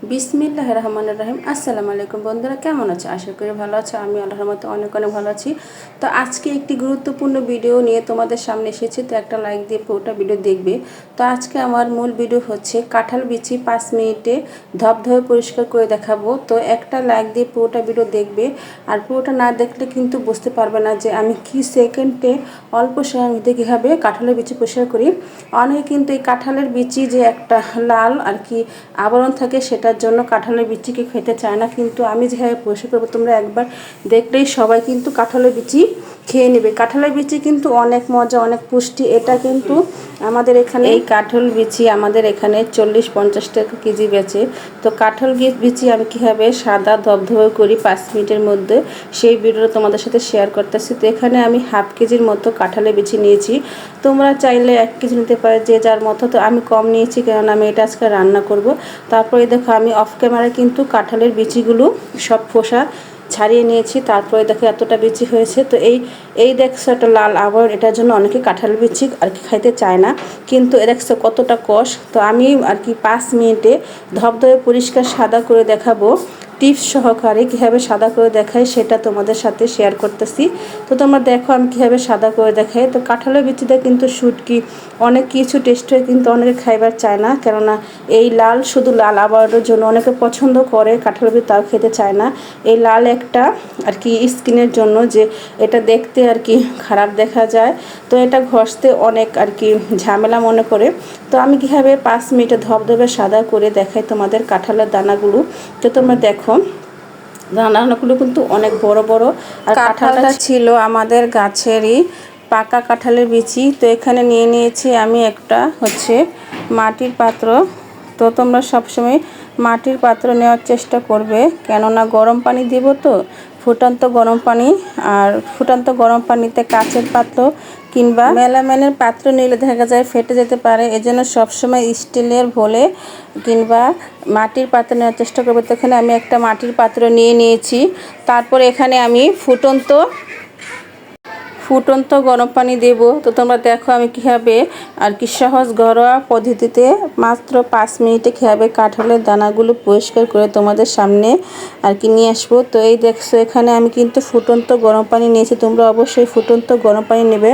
বিসমিল্লাহির রহমানির রহিম। আসসালামু আলাইকুম বন্ধুরা, কেমন আছো? আশা করি ভালো আছো। আমি আল্লাহর মতো অনেক অনেক ভালো আছি। তো আজকে একটি গুরুত্বপূর্ণ ভিডিও নিয়ে তোমাদের সামনে এসেছি। তো একটা লাইক দিয়ে পুরোটা ভিডিও দেখবে। তো আজকে আমার মূল ভিডিও হচ্ছে কাঁঠাল বিচি 5 মিনিটে ধপধপে পরিষ্কার করে দেখাবো। তো একটা লাইক দিয়ে পুরোটা ভিডিও দেখবে। আর পুরোটা না দেখলে কিন্তু বুঝতে পারবে না যে আমি কি সেকেন্ডে অল্প সময়ের মধ্যে কীভাবে কাঁঠালের বিচি পরিষ্কার করি। অনেকে কিন্তু এই কাঁঠালের বিচি যে একটা লাল আর কি আবরণ থাকে সেটার জন্য কাঁঠালের বিচিকে খেতে চায় না, কিন্তু আমি যেভাবে পরিষ্কার করবো তোমরা একবার দেখলেই সবাই কিন্তু কাঁঠালের বিচি খেয়ে নেবে। কাঁঠালের বিচি কিন্তু অনেক মজা, অনেক পুষ্টি। এটা কিন্তু আমাদের এখানে এই কাঁঠাল বিচি আমাদের এখানে 40-50 টাকা কেজি বেচে। তো কাঁঠাল বিচি আমি কীভাবে সাদা ধবধবে করি 5 মিনিটের মধ্যে, সেই ভিডিও তোমাদের সাথে শেয়ার করতেছি। তো এখানে আমি হাফ কেজির মতো কাঁঠালের বিচি নিয়েছি। তোমরা চাইলে 1 কেজি নিতে পারো, যে যার মতো। তো আমি কম নিয়েছি কারণ আমি এটা আজকে রান্না করব। তারপরে দেখো আমি অফ ক্যামেরায় কিন্তু কাঁঠালের বিচিগুলো সব খোসা ছাড়িয়ে নিয়েছি। তারপরে দেখো এতটা বিচি হয়েছে। তো এই দেখছো একটা লাল আবরণ, এটার জন্য অনেকে কাঁঠালের বিচি আর কি খাইতে চায় না, কিন্তু দেখছো কতটা কষ। তো আমি আর কি 5 মিনিটে ধবধবে পরিষ্কার সাদা করে দেখাবো, টিপস সহকারে কীভাবে সাদা করে দেখাই সেটা তোমাদের সাথে শেয়ার করতেছি। তো তোমরা দেখো আমি কীভাবে সাদা করে দেখাই। তো কাঁঠালের বিচিতে কিন্তু শুটকি অনেক কিছু টেস্ট হয়ে কিন্তু অনেকে খাইবার চায় না, কেননা এই লাল শুধু লাল আবরণের জন্য অনেকে পছন্দ করে কাঁঠালের বিচি, তাও খেতে চায় না। এই লাল একটা আর কি স্কিনের জন্য, যে এটা দেখতে আর কি খারাপ দেখা যায়, তো এটা ঘষতে অনেক আর কি ঝামেলা মনে করে। তো আমি কীভাবে 5 মিনিটে ধবধবে সাদা করে দেখাই তোমাদের কাঁঠালের দানাগুলো। তো তোমরা দেখো দানাগুলো কিন্তু অনেক বড় বড়। আর কাঁঠালটা ছিল আমাদের গাছেরই পাকা কাঁঠালের বিচি। তো এখানে নিয়ে নিয়েছি আমি একটা হচ্ছে মাটির পাত্র। তো তোমরা সবসময় মাটির পাত্র নেওয়ার চেষ্টা করবে, কেননা গরম পানি দিব তো, ফুটন্ত গরম পানি। আর ফুটন্ত গরম পানিতে কাচের পাত্র কিংবা মেলামাইনের পাত্র নিলে দেখা যায় ফেটে যেতে পারে। এজন্য সবসময় স্টিলের ভোলে কিংবা মাটির পাত্র নেওয়ার চেষ্টা করবে। তো এখানে আমি একটা মাটির পাত্র নিয়ে নিয়েছি। তারপরে এখানে আমি ফুটন্ত গরম পানি দেব। তো তোমরা দেখো আমি কীভাবে আর কি সহজ ঘরোয়া পদ্ধতিতে মাত্র 5 মিনিটে কীভাবে কাঁঠালের দানাগুলো পরিষ্কার করে তোমাদের সামনে আর কি নিয়ে আসবো। তো এই দেখছো এখানে আমি কিন্তু ফুটন্ত গরম পানি নিয়েছি, তোমরা অবশ্যই ফুটন্ত গরম পানি নেবে।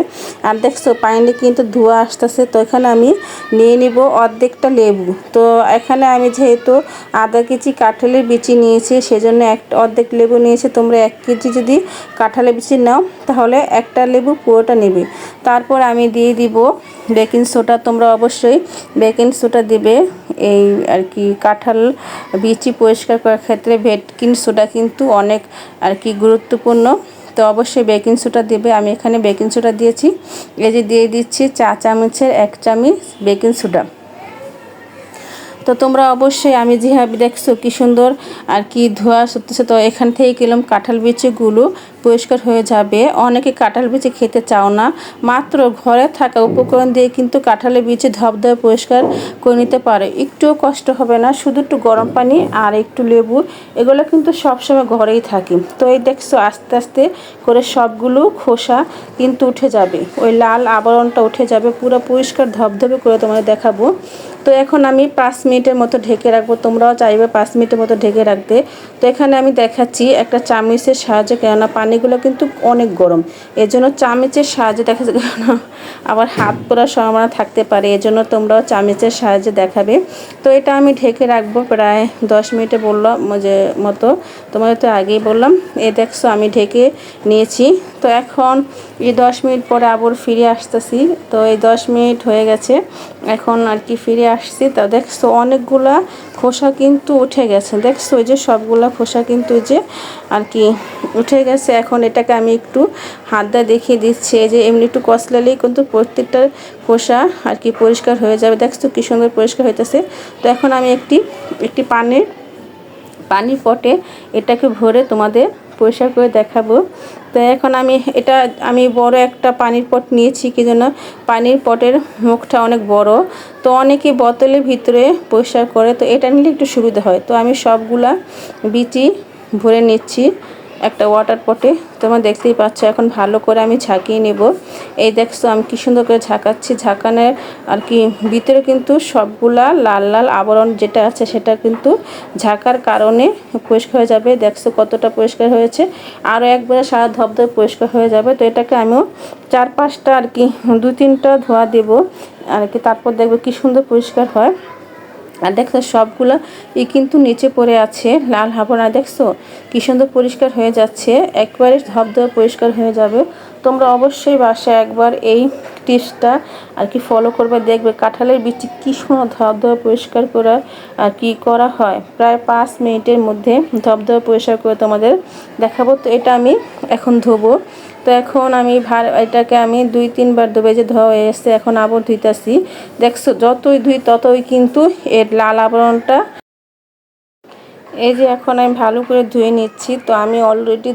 আর দেখছো পানিতে কিন্তু ধোঁয়া আসতেছে। তো এখানে আমি নিয়ে নিব অর্ধেকটা লেবু। তো এখানে আমি যেহেতু আধা কেজি কাঁঠালের বিচি নিয়েছি সেজন্য অর্ধেক লেবু নিয়েছি। তোমরা 1 কেজি যদি কাঁঠালের বিচি নাও তাহলে একটা লেবু পুরোটা নেবে। তারপর আমি দিয়ে দিব বেকিং সোডা। তোমরা অবশ্যই বেকিং সোডা দিবে। এই আর কি কাঁঠাল বিচি পরিষ্কার করার ক্ষেত্রে বেকিং সোডা কিন্তু অনেক আর কি গুরুত্বপূর্ণ। তো অবশ্যই বেকিং সোডা দিবে। আমি এখানে বেকিং সোডা দিয়েছি, এই যে দিয়ে দিচ্ছি 4 চামচের 1 চামচ বেকিং সোডা। তো তোমরা অবশ্যই আমি যেভাবে দেখছো কি সুন্দর আর কি ধোয়া সরতেছে। তো এখান থেকে কিলাম কাঁঠাল বিচিগুলো পরিষ্কার হয়ে যাবে। অনেকে কাঁঠাল বিচি খেতে চাও না, মাত্র ঘরে থাকা উপকরণ দিয়ে কিন্তু কাঁঠালের বিচি ধবধবে পরিষ্কার করে নিতে পারে। একটুও কষ্ট হবে না, শুধু একটু গরম পানি আর একটু লেবু, এগুলো কিন্তু সবসময় ঘরেই থাকে। তো এই দেখছো আস্তে আস্তে করে সবগুলো খোসা কিন্তু উঠে যাবে, ওই লাল আবরণটা উঠে যাবে, পুরো পরিষ্কার ধবধবে করে তোমাদের দেখাবো। তো এখন আমি 5 মিনিটের মতো ঢেকে রাখবো। তোমরাও চাইবে 5 মিনিটের মতো ঢেকে রাখতে। তো এখানে আমি দেখাচ্ছি একটা চামচের সাহায্যে, কেননা পানিগুলো কিন্তু অনেক গরম, এজন্য চামচের সাহায্যে দেখাচ্ছে, কেননা আবার হাত পোড়ার সম্ভাবনা থাকতে পারে, এজন্য তোমরাও চামচের সাহায্যে দেখাবে। তো এটা আমি ঢেকে রাখবো প্রায় 10 মিনিটে বললাম যে মতো, তোমাদের তো আগেই বললাম। দেখছো আমি ঢেকে নিয়েছি। তো এখন এই 10 মিনিট পরে আবার ফিরে আসতেছি। তো এই 10 মিনিট হয়ে গেছে, এখন আর কি ফিরে আসছি। তো দেখছো অনেকগুলা খোসা কিন্তু উঠে গেছে। দেখছো ওই যে সবগুলা খোসা কিন্তু যে আর কি উঠে গেছে। এখন এটাকে আমি একটু হাত দিয়ে দেখিয়ে দিচ্ছি, যে এমনি একটু কষলালেই কিন্তু প্রত্যেকটা খোসা আর কি পরিষ্কার হয়ে যাবে। দেখছো কি সুন্দর পরিষ্কার হইতেছে। তো এখন আমি একটি পানির পটে এটাকে ভরে তোমাদের পরিষ্কার করে দেখাবো। তো এখন আমি বড় একটা পানির পট নিয়েছি, কি জন্য পানির পটের মুখটা অনেক বড়। তো অনেকে বোতলের ভিতরে পরিষ্কার করে, তো এটা নিলে একটু সুবিধা হয়। তো আমি সবগুলা বিচি ভরে নিচ্ছি। একটা ওয়াটার পটে। তোমরা দেখতেই পাচ্ছ এখন ভালো করে আমি ঝাঁকিয়ে নেব। এই দেখছো আমি কি সুন্দর করে ঝাঁকাচ্ছি। ঝাঁকানোর আর কি ভিতরে কিন্তু সবগুলা লাল লাল আবরণ যেটা আছে সেটা কিন্তু ঝাঁকার কারণে পরিষ্কার হয়ে যাবে। দেখছো কতটা পরিষ্কার হয়েছে, আরও একবারে সারা ধবধবে পরিষ্কার হয়ে যাবে। তো এটাকে আমিও 4-5টা আর কি 2-3টা ধোয়া দেব আর কি, তারপর দেখবো কি সুন্দর পরিষ্কার হয়। আর দেখছো সবগুলো কিন্তু নিচে পড়ে আছে লাল আবরণ, দেখছো কি সুন্দর পরিষ্কার হয়ে যাচ্ছে, একবারে ধবধবে পরিষ্কার হয়ে যাবে। তোমরা অবশ্যই বাসায় একবার এই টিপসটা আর কি ফলো করবে, দেখবে কাঁঠালের বিচি কি সুন্দর ধবধবে পরিষ্কার করা আর কি করা হয়। প্রায় 5 মিনিটের মধ্যে ধবধবে পরিষ্কার করে তোমাদের দেখাবো। তো এটা আমি এখন ধোবো। তো এখন আমি এটাকে আমি 2-3 বার ধুবে যে ধোয়া হয়ে এসছে, এখন আবার ধুইতাছি। দেখছো যতই ধুই ততই কিন্তু এর লাল আবরণটা, এই যে এখন আমি ভালো করে ধুয়ে নিচ্ছি। তো আমি অলরেডি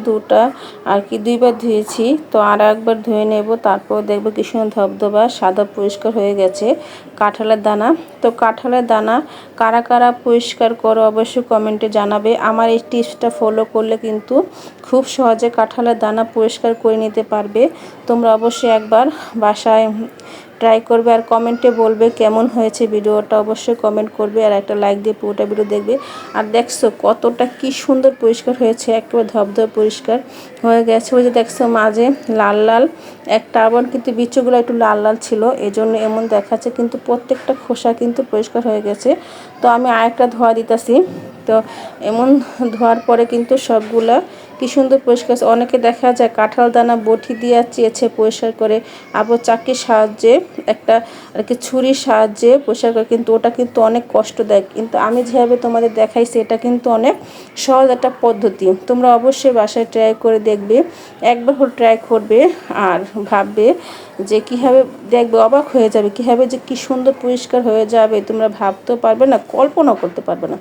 আর কি 2বার ধুয়েছি, তো আর একবার ধুয়ে নেব। তারপর দেখবো কি সুন্দর ধবধবা সাদা পরিষ্কার হয়ে গেছে কাঁঠালের দানা। তো কাঁঠালের দানা কারা কারা পরিষ্কার করো অবশ্যই কমেন্টে জানাবে। আমার এই টিপসটা ফলো করলে কিন্তু খুব সহজে কাঁঠালের দানা পরিষ্কার করে নিতে পারবে। তোমরা অবশ্যই একবার বাসায় ট্রাই করবে আর কমেন্টে বলবে কেমন হয়েছে ভিডিওটা, অবশ্যই কমেন্ট করবে আর একটা লাইক দিয়ে পুরোটা ভিডিও দেখবে। আর দেখছো কতটা কি সুন্দর পরিষ্কার হয়েছে, একেবারে ধবধবে পরিষ্কার হয়ে গেছে। ওই যে দেখছো মাঝে লাল লাল একটা আবরণ, কিন্তু বিচুগুলো একটু লাল লাল ছিল এজন্য এমন দেখাচ্ছে, কিন্তু প্রত্যেকটা খোসা কিন্তু পরিষ্কার হয়ে গেছে। তো আমি আরেকটা ধোয়া দিতেছি। তো এমন ধোয়ার পরে কিন্তু সবগুলা কি সুন্দর পরিষ্কার। অনেকে দেখা যায় কাঁঠাল দানা বটি দিয়ে চেয়েছে পরিষ্কার করে, আবার চাকির সাহায্যে একটা আর কি ছুরির সাহায্যে পরিষ্কার করে, কিন্তু ওটা কিন্তু অনেক কষ্ট দেয়। কিন্তু আমি যেভাবে তোমাদের দেখাইছি এটা কিন্তু অনেক সহজ একটা পদ্ধতি। তোমরা অবশ্যই বাসায় ট্রাই করে দেখবে, একবার হলে ট্রাই করবে আর ভাববে যে কীভাবে, দেখবে অবাক হয়ে যাবে কীভাবে যে কী সুন্দর পরিষ্কার হয়ে যাবে, তোমরা ভাবতেও পারবে না, কল্পনাও করতে পারবে না।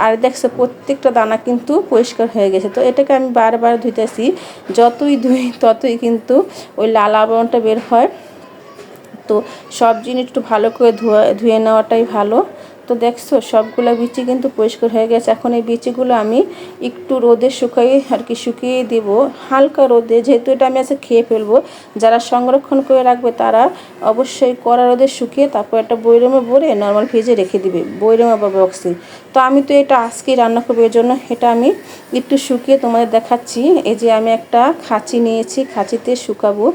আর দেখছো প্রত্যেকটা দানা কিন্তু পরিষ্কার হয়ে গেছে। তো এটাকে আমি বারবার ধুইতেছি, যতই ধুই ততই কিন্তু ওই লাল আবরণটা বের হয়। তো সব জিনিস একটু ভালো করে ধুয়ে নেওয়াটাই ভালো। তো দেখছো সবগুলো বিচি কিন্তু পরিষ্কার হয়ে গেছে। এখন এই বিচিগুলো আমি একটু রোদে শুকিয়ে দেব, হালকা রোদে, যেহেতু এটা আমি আজকে খেয়ে ফেলবো। যারা সংরক্ষণ করে রাখবে তারা অবশ্যই কড়া রোদে শুকিয়ে তারপর একটা বয়রমে ভরে নর্মাল ফ্রিজে রেখে দিবে, বয়রমে বা বক্সে। তো আমি তো এটা আজকেই রান্না করবো, এর জন্য এটা আমি একটু শুকিয়ে তোমাদের দেখাচ্ছি। এই যে আমি একটা খাঁচি নিয়েছি, খাঁচিতে শুকাবো।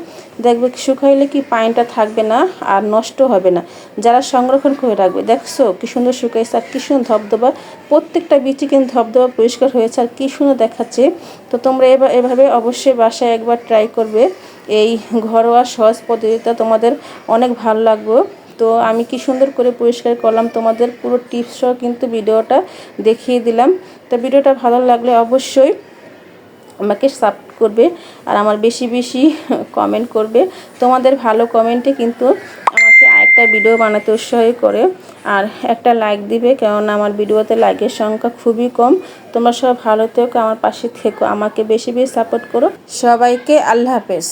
দেখবে শুকাইলে কি পানিটা থাকবে না আর নষ্ট হবে না। যারা সংরক্ষণ করে রাখবে, দেখছো কি সুন্দর শুকাইছে আর কি সুন্দর ধবধবা, প্রত্যেকটা বিচি কিন্তু ধবধবা পরিষ্কার হয়েছে আর কি সুন্দর দেখাচ্ছে। তো তোমরা এভাবে অবশ্যই বাসায় একবার ট্রাই করবে। এই ঘরোয়া সহজ পদ্ধতিটা তোমাদের অনেক ভালো লাগবে। তো আমি কি সুন্দর করে পরিষ্কার করলাম তোমাদের পুরো টিপস সহ কিন্তু ভিডিওটা দেখিয়ে দিলাম। তো ভিডিওটা ভালো লাগলে অবশ্যই আমাকে সাপোর্ট করবে আর আমার বেশি বেশি কমেন্ট করবে। তোমাদের ভালো কমেন্টে কিন্তু আমাকে আরেকটা ভিডিও বানাতে উৎসাহ করে। আর একটা লাইক দিবে, কেননা আমার ভিডিওতে লাইকের সংখ্যা খুবই কম। তোমরা সব ভালো থেকো, আমার পাশে থেকো, আমাকে বেশি বেশি সাপোর্ট করো। সবাইকে আল্লাহ হাফেজ।